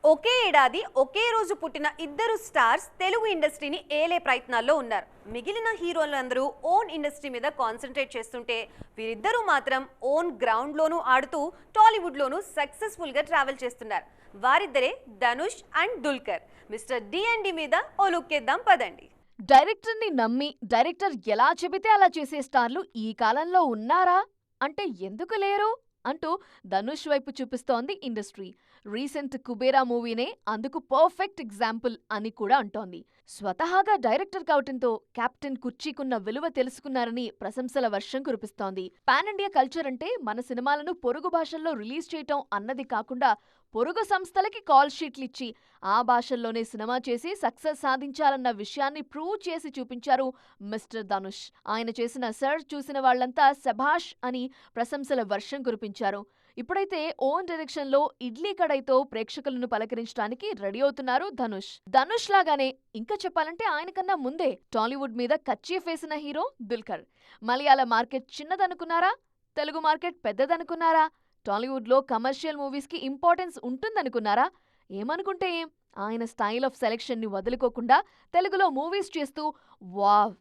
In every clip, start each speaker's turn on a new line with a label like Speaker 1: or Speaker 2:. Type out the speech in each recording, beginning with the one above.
Speaker 1: ఒకే ఏడాది ఒకే రోజు పుట్టిన ఇద్దరు స్టార్స్ తెలుగు ఇండస్ట్రీని ఏలే ప్రయత్నాల్లో ఉన్నారు. మిగిలిన హీరోలందరూ ఓన్ ఇండస్ట్రీ మీద కాన్సన్ట్రేట్ చేస్తుంటే వీరిద్దరూ మాత్రం ఓన్ గ్రౌండ్లోనూ ఆడుతూ టాలీవుడ్లోనూ సక్సెస్ఫుల్గా ట్రావెల్ చేస్తున్నారు. వారిద్దరే Dhanush and Dulquer. Mister D and D మీద ఓ లుక్కేద్దాం పదండి.
Speaker 2: డైరెక్టర్ని నమ్మి డైరెక్టర్ ఎలా చెబితే అలా చేసే స్టార్లు ఈ కాలంలో ఉన్నారా అంటే ఎందుకు లేరు అంటూ ధనుష్ వైపు చూపిస్తోంది ఇండస్ట్రీ. రీసెంట్ కుబేరా మూవీనే అందుకు పర్ఫెక్ట్ ఎగ్జాంపుల్ అని కూడా అంటోంది. స్వతహాగా డైరెక్టర్ కావటంతో కెప్టెన్ కుర్చీకున్న విలువ తెలుసుకున్నారని ప్రశంసల వర్షం కురిపిస్తోంది. పాన్ ఇండియా కల్చర్ అంటే మన సినిమాలను పొరుగు భాషల్లో రిలీజ్ చేయటం అన్నది కాకుండా పొరుగు సంస్థలకి కాల్ షీట్లిచ్చి ఆ భాషల్లోనే సినిమా చేసి సక్సెస్ సాధించాలన్న విషయాన్ని ప్రూవ్ చేసి చూపించారు మిస్టర్ ధనుష్. ఆయన చేసిన సర్ చూసిన వాళ్లంతా శభాష్ అని ప్రశంసల వర్షం కురిపించారు. ఇప్పుడైతే ఓన్ డైరెక్షన్లో ఇడ్లీ కడైతో ప్రేక్షకులను పలకరించడానికి రెడీ అవుతున్నారు ధనుష్. ధనుష్ లాగానే ఇంకా చెప్పాలంటే ఆయనకన్నా ముందే టాలీవుడ్ మీద కచ్చీఫ్ వేసిన హీరో దుల్కర్. మలయాళ మార్కెట్ చిన్నదనుకున్నారా? తెలుగు మార్కెట్ పెద్దదనుకున్నారా? టాలీవుడ్లో కమర్షియల్ మూవీస్కి ఇంపార్టెన్స్ ఉంటుందనుకున్నారా? ఏమనుకుంటే ఏం, ఆయన స్టైల్ ఆఫ్ సెలెక్షన్ని వదులుకోకుండా తెలుగులో మూవీస్ చేస్తూ వావ్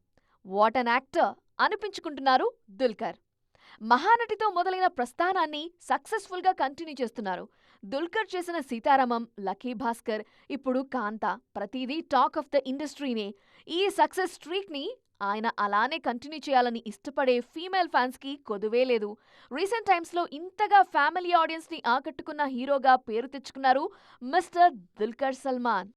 Speaker 2: వాట్ అన్ యాక్టర్ అనిపించుకుంటున్నారు దుల్కర్. మహానటితో మొదలైన ప్రస్థానాన్ని సక్సెస్ఫుల్గా కంటిన్యూ చేస్తున్నారు. దుల్కర్ చేసిన సీతారామం, లక్కీ భాస్కర్, ఇప్పుడు కాంత ప్రతిదీ టాక్ ఆఫ్ ద ఇండస్ట్రీనే. ఈ సక్సెస్ స్ట్రీక్ని ఆయన అలానే కంటిన్యూ చేయాలని ఇష్టపడే ఫీమేల్ ఫ్యాన్స్కి కొదువే లేదు. రీసెంట్ టైమ్స్లో ఇంతగా ఫ్యామిలీ ఆడియన్స్ని ఆకట్టుకున్న హీరోగా పేరు తెచ్చుకున్నారు మిస్టర్ దుల్కర్ సల్మాన్.